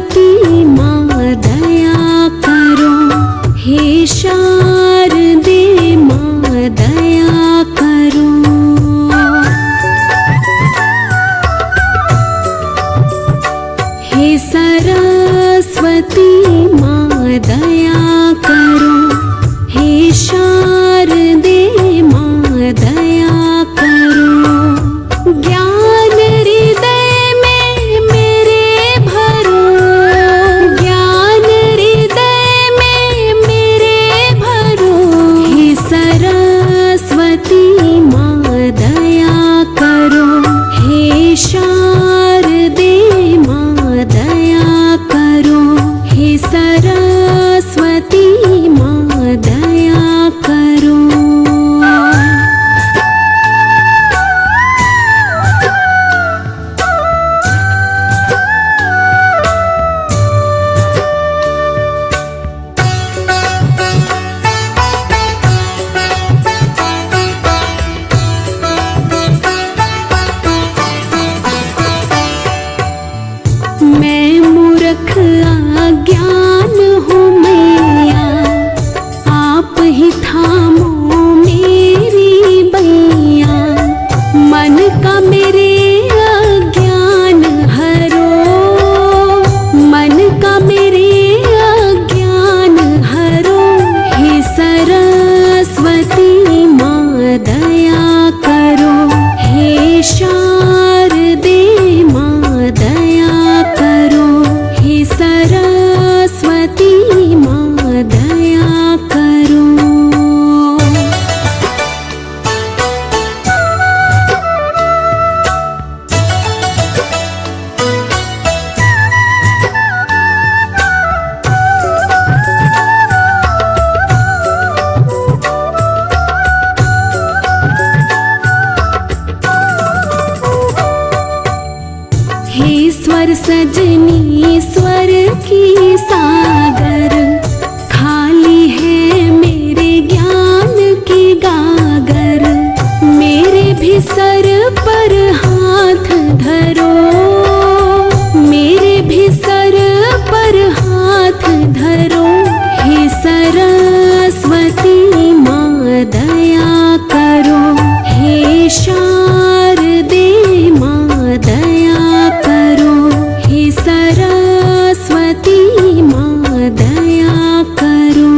सरस्वती माँ दया करो, हे शारदे माँ दया करो। हे सरस्वती माँ दया करो, हे शारदे माँ दया करो। ज्ञान हृदय में मेरे भरो, ज्ञान हृदय में मेरे भरो। हे सरस्वती माँ दया करो, हे शारदे माँ दया करो। हे सरस्वती माँ दया करो। मैं मूर्ख अज्ञान हूँ मैया, आप ही थामो मेरी बैया। मन का मेरे अज्ञान हरो, मन का मेरे अज्ञान हरो। हे सरस्वती माँ दया करो, हे शारदे माँ दया करो। हे सरस्वती माँ दया करो। हे स्वर सजनी स्वर की सागर, खाली है मेरे ज्ञान की गागर। मेरे भी सर पर हाथ धरो, मेरे भी सर पर हाथ धरो। हे सरस्वती माँ दया करो, हे शारदे माँ दया करो। हे सरस्वती माँ दया करो।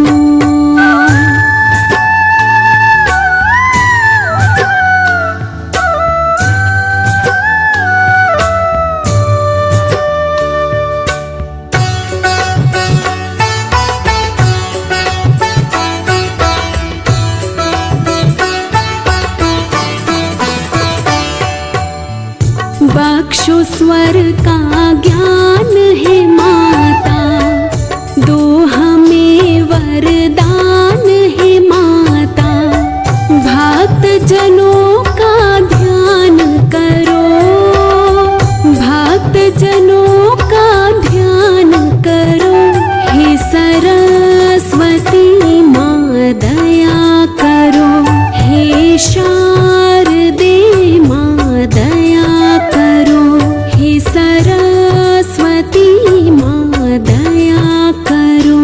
बख्शो स्वर का ज्ञान है माता, दो हमें वरदान है माता। भक्त जनों का ध्यान करो, भक्त जनों का ध्यान करो। हे सरस्वती माँ दया करो, हे शारदे माँ दया करो। हे सरस्वती माँ दया करो।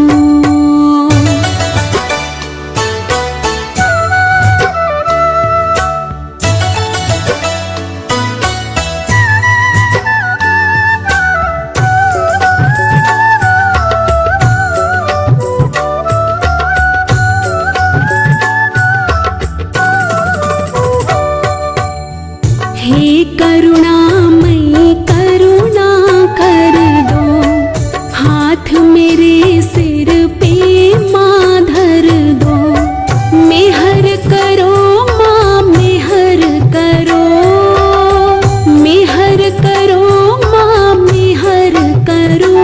हे करुणामयी करुणा कर दो, हाथ मेरे सिर पे माँ धर दो। मेहर करो माँ मेहर करो, मेहर करो माँ मेहर करो।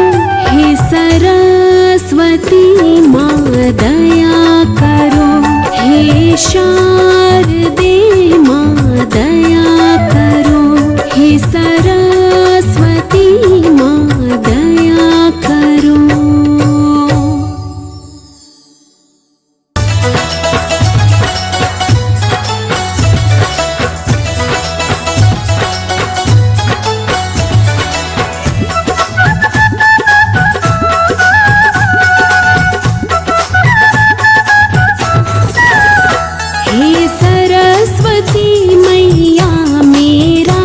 हे सरस्वती माँ दया करो, हे शारदे माँ दया करो। हे सरस्वती मैया मेरा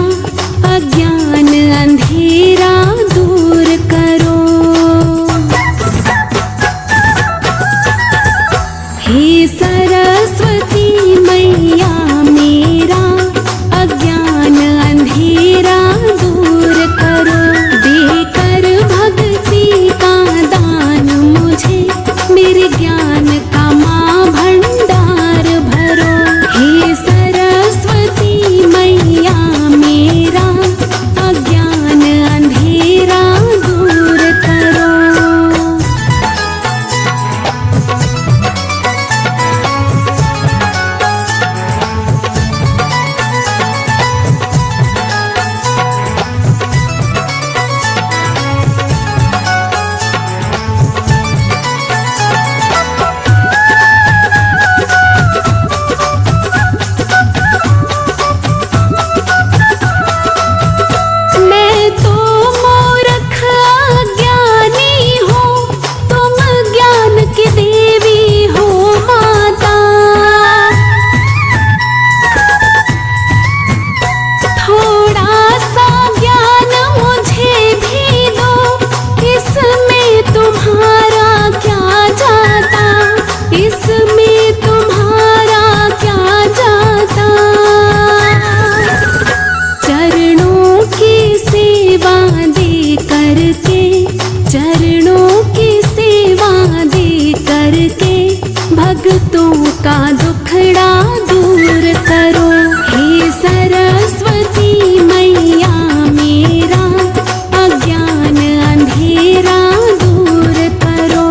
अज्ञान अंधेरा दूर करो। हे सरस्वती मैया मेरा अज्ञान अंधेरा दूर करो। देकर भक्ति का दान मुझे मेरे ज्ञान का माँ भंडार भरो। हे सरस्वती मैया मेरा अज्ञान अंधेरा दूर करो। मैं तो मूर्ख अज्ञानी हूँ, तुम ज्ञान की देवी हो माता। थोड़ा सा ज्ञान मुझे भी दो, इसमें तुम्हारा क्या जाता, इसमें तुम्हारा क्या जाता। चरणों की सेवा दे करके, चरणों की सेवा दे करके भक्तों का दुखड़ा दूर करो। हे सरस्वती मैया मेरा अज्ञान अंधेरा दूर करो।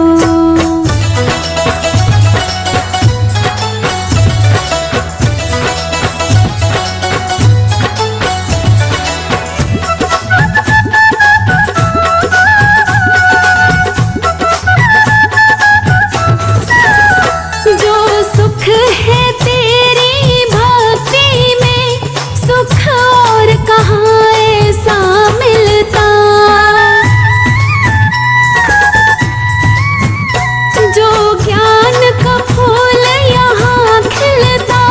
जो सुख है तेरी भक्ति में, सुख और कहाँ ऐसा मिलता। जो ज्ञान का फूल यहाँ खिलता,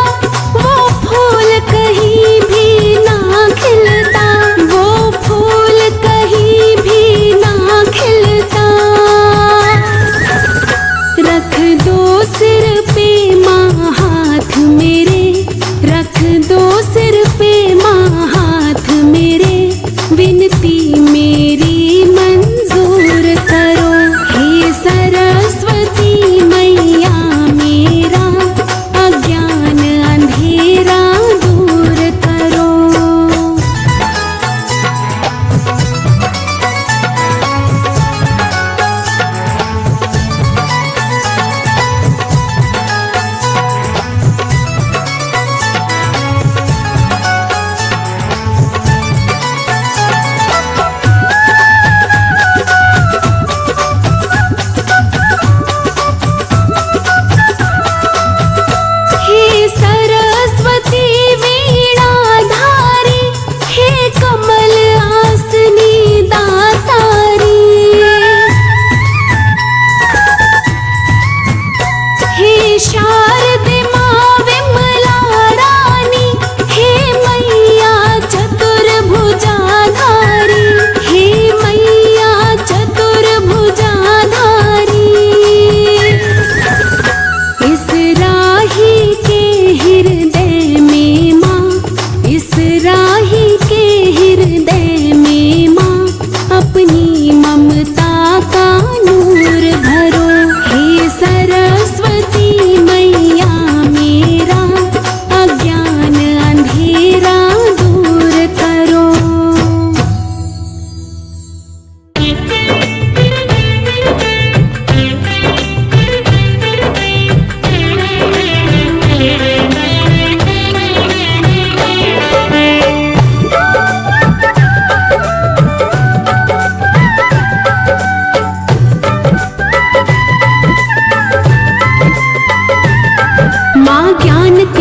वो फूल कहीं भी ना खिलता, वो फूल कहीं भी ना खिलता। रख दो सिर पे माँ हाथ मेरे, रख दो सिर पे माँ हाथ मेरे, विनती मेरी मंजूर करो। हे सरस्वती मैया मेरा अज्ञान अंधेरा दूर करो। हे सरस्वती वीणाधारी, हे कमल आसनी दातारी। हे शारदे माँ विमला रानी, हे मैया चतुर्भुजाधारी, हे मैया चतुर्भुजाधारी। इस राही के हृदय में माँ, इस राही के हृदय में माँ अपनी ममता का नूर भरो। हे सरस्वती मैया मेरा अज्ञान अंधेरा दूर करो।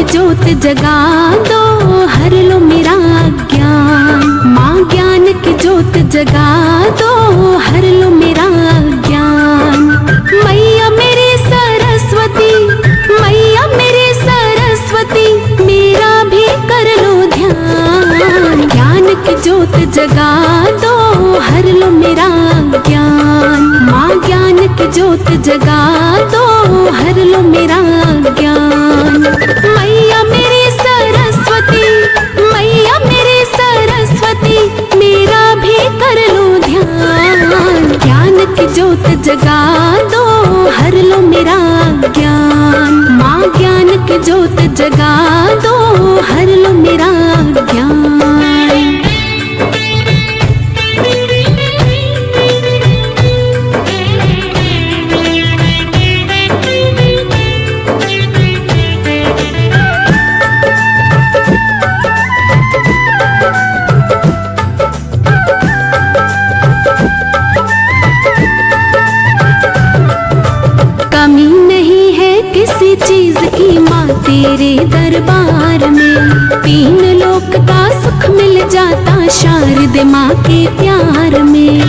ज्योत जगा दो, हर लो मेरा ज्ञान। माँ ज्ञान की ज्योत जगा दो, हर लो मेरा ज्ञान। मैया मेरी सरस्वती, मैया मेरी सरस्वती, जगा दो, हर लो मेरा ज्ञान। माँ ज्ञान की ज्योत जगा दो, हर लो मेरा ज्ञान। मैया मेरी सरस्वती, मैया मेरी सरस्वती, मेरा भी कर लो ध्यान। ज्ञान की ज्योत जगा दो, हर लो मेरा ज्ञान। माँ ज्ञान की ज्योत जगा दो, हर लो मेरा ज्ञान। कमी नहीं है किसी चीज की माँ तेरे दरबार में। तीन लोक का सुख मिल जाता शारदे माँ के प्यार में।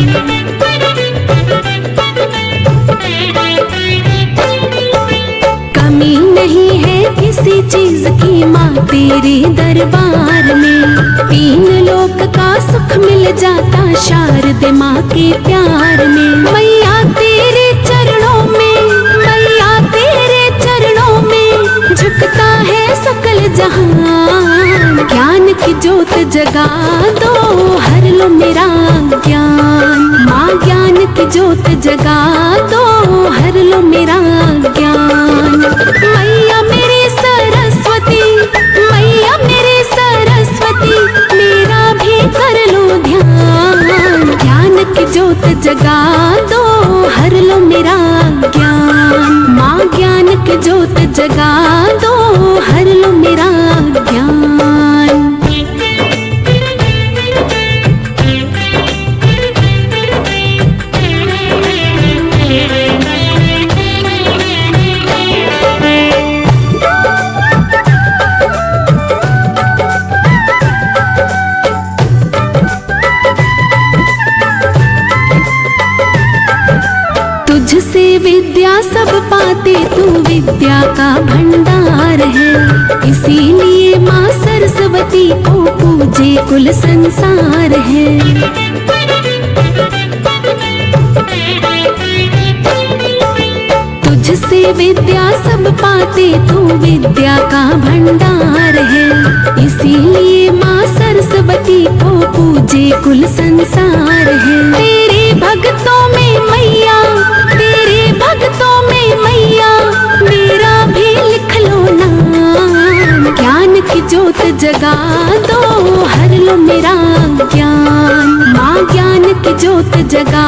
कमी नहीं है किसी चीज की माँ तेरे दरबार में। तीन लोक का सुख मिल जाता शारदे माँ के प्यार में। मैया तेरे चरणों में, मैया तेरे चरणों में झुकता है सकल जहान। ज्ञान की ज्योत जगा दो, हर लो मेरा ज्ञान। माँ ज्ञान की ज्योत जगा दो, हर लो मेरा ज्ञान। मैया मेरी सरस्वती, मैया मेरी सरस्वती, मेरा भी कर लो ध्यान। ज्ञान की ज्योत जगा दो, हर लो मेरा ज्ञान। माँ ज्ञान की ज्योत जगा दो, हर लो मेरा ज्ञान। तुझसे विद्या सब पाते, तू विद्या का भंडार है। इसीलिए माँ सरस्वती को पूजे कुल संसार है। तुझसे विद्या सब पाते, तू विद्या का भंडार है। इसीलिए माँ सरस्वती को पूजे कुल संसार है। तेरे भक्तों में मैया, तेरे भक्तों में मैया, मेरा भी लिख लो नाम। ज्ञान की ज्योत जगा दो, हर लो मेरा ज्ञान। माँ ज्ञान की ज्योत जगा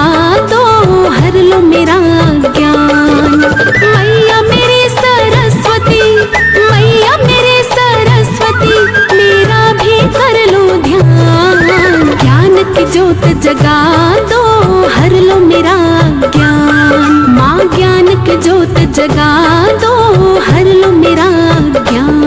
दो, हर लो मेरा ज्ञान। मैया मेरी सरस्वती, मैया मेरी सरस्वती, मेरा भी कर लो ध्यान। ज्ञान की ज्योत जगा दो, हर लो मेरा ज्ञान। माँ ज्ञान की ज्योत जगा दो, हर लो मेरा ज्ञान।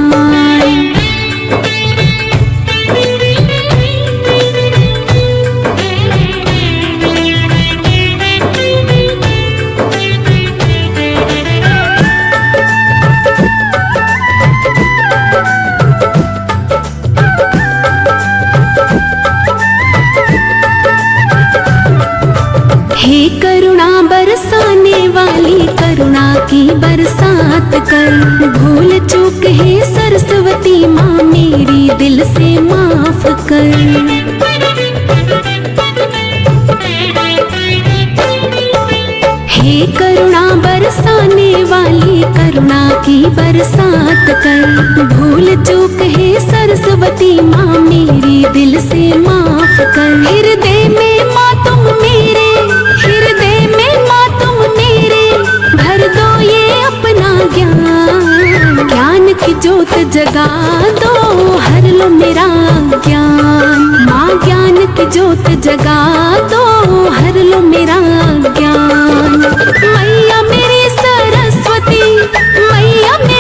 हे करुणा बरसाने वाली, करुणा की बरसात कर। भूल चूक है सरस्वती माँ, मेरी दिल से माफ कर। हे करुणा बरसाने वाली, करुणा की बरसात कर। भूल चूक है सरस्वती माँ, मेरी दिल से माफ कर। हृदय में माँ तुम मेरे, हृदय में माँ तुम मेरे, भर दो ये अपना ज्ञान। ज्ञान की ज्योत जगा दो, हर लो मेरा ज्ञान। माँ ज्ञान की ज्योत जगा दो,